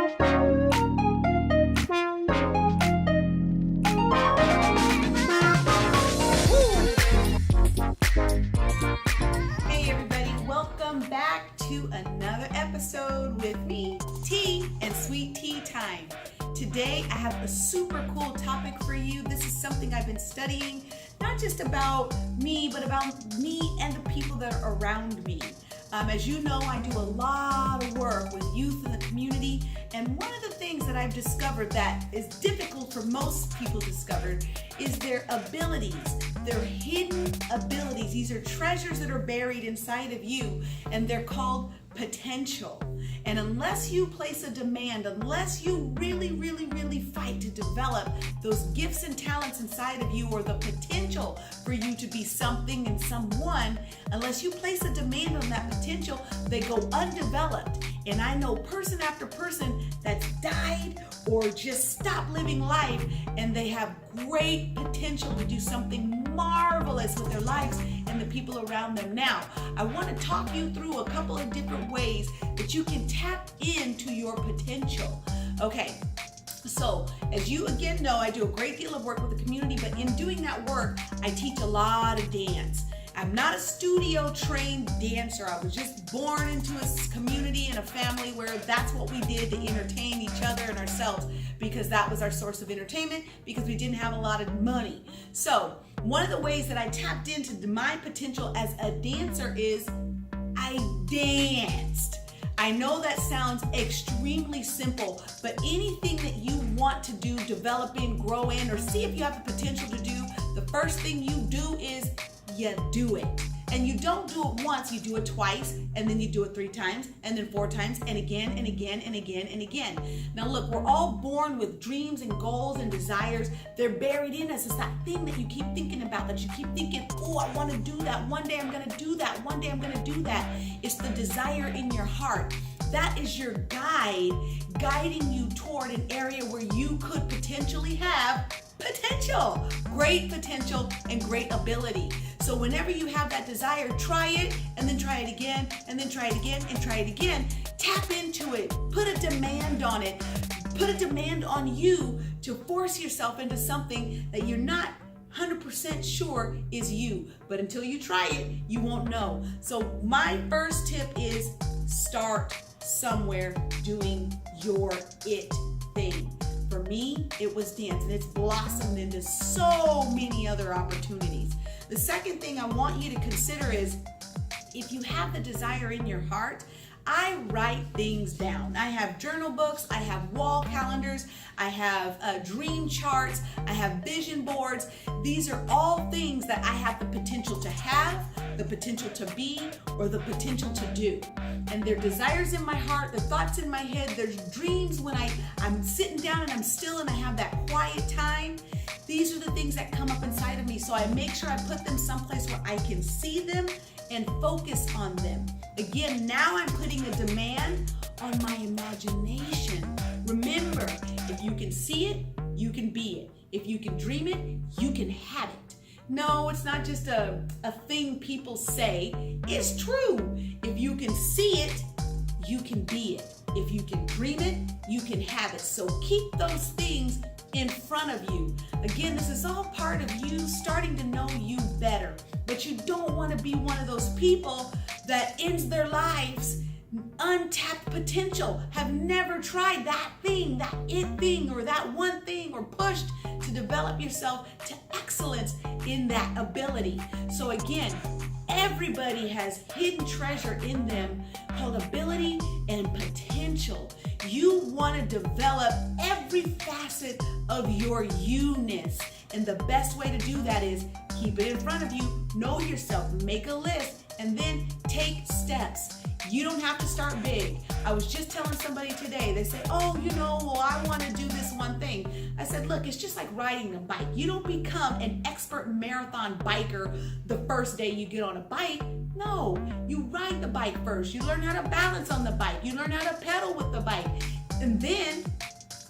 Hey everybody, welcome back to another episode with me, Tea and Sweet Tea Time. Today I have a super cool topic for you. This is something I've been studying, not just about me, but about me and the people that are around me. As you know, I do a lot of work with youth in the community, and one of the things that I've discovered that is difficult for most people to discover is their abilities, their hidden abilities. These are treasures that are buried inside of you, and they're called potential. And unless you place a demand, unless you really fight to develop those gifts and talents inside of you, or the potential for you to be something and someone, unless you place a demand on that potential, they go undeveloped. And I know person after person that's died or just stopped living life, and they have great potential to do something marvelous with their lives and the people around them. Now, I want to talk you through a couple of different ways that you can tap into your potential. Okay, so as you again know, I do a great deal of work with the community, but in doing that work, I teach a lot of dance. I'm not a studio trained dancer. I was just born into a community and a family where that's what we did to entertain each other and ourselves, because that was our source of entertainment, because we didn't have a lot of money. So one of the ways that I tapped into my potential as a dancer is I danced. I know that sounds extremely simple, but anything that you want to do, develop in, grow in, or see if you have the potential to do, the first thing you do is you do it. And you don't do it once, you do it twice, and then you do it 3 times, and then 4 times, and again, and again, and again, and again. Now look, we're all born with dreams and goals and desires. They're buried in us. It's that thing that you keep thinking about, that you keep thinking, oh, I want to do that. One day I'm going to do that. One day I'm going to do that. It's the desire in your heart. That is your guide, guiding you toward an area where you could potentially have potential, great potential and great ability. So whenever you have that desire, try it, and then try it again, and then try it again, and try it again. Tap into it. Put a demand on it. Put a demand on you to force yourself into something that you're not 100% sure is you. But until you try it, you won't know. So my first tip is start somewhere doing your it thing. For me, it was dance, and it's blossomed into so many other opportunities. The second thing I want you to consider is, if you have the desire in your heart, I write things down. I have journal books, I have wall calendars, I have dream charts, I have vision boards. These are all things that I have the potential to have, the potential to be, or the potential to do. And there are desires in my heart, the thoughts in my head, there's dreams when I'm sitting down and I'm still and I have that quiet time. These are the things that come up inside of me, so I make sure I put them someplace where I can see them and focus on them. Again, now I'm putting a demand on my imagination. Remember, if you can see it, you can be it. If you can dream it, you can have it. No, it's not just a thing people say. It's true. If you can see it, you can be it. If you can dream it, you can have it. So keep those things in front of you. Again, this is all part of you starting to know you better. But you don't want to be one of those people that ends their lives untapped potential, have never tried that thing, that it thing, or that one thing, or pushed to develop yourself to excellence in that ability. So again, everybody has hidden treasure in them called ability and potential. You want to develop every facet of your you-ness. And the best way to do that is keep it in front of you, know yourself, make a list, and then take steps. You don't have to start big. I was just telling somebody today, they say, oh, well, I want to do this one thing. I said, look, it's just like riding a bike. You don't become an expert marathon biker the first day you get on a bike. No, you ride the bike first. You learn how to balance on the bike. You learn how to pedal with the bike. And then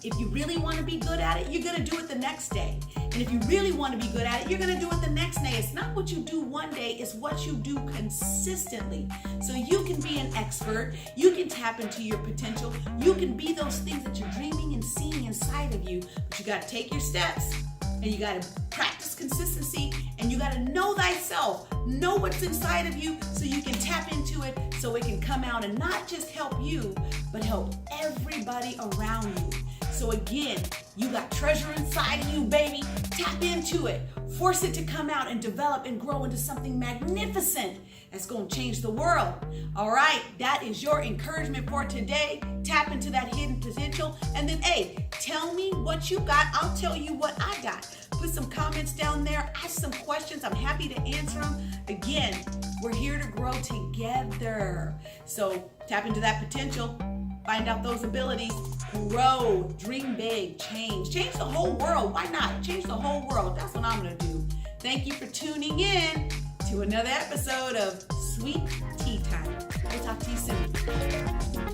if you really want to be good at it, you're going to do it the next day. And if you really want to be good at it, you're going to do it the next day. It's not what you do one day, it's what you do consistently. So you can be an expert, you can tap into your potential, you can be those things that you're dreaming and seeing inside of you, but you got to take your steps. And you got to practice consistency, and you got to know thyself, know what's inside of you so you can tap into it, so it can come out and not just help you, but help everybody around you. So again, you got treasure inside of you, baby. Tap into it. Force it to come out and develop and grow into something magnificent that's going to change the world. All right, that is your encouragement for today. Tap into that hidden potential. And then, hey, tell me what you got. I'll tell you what I got. Put some comments down there. Ask some questions. I'm happy to answer them. Again, we're here to grow together. So tap into that potential. Find out those abilities. Grow. Dream big. Change. Change the whole world. Why not? Change the whole world. That's what I'm going to do. Thank you for tuning in to another episode of Sweet Tea Time. We'll talk to you soon.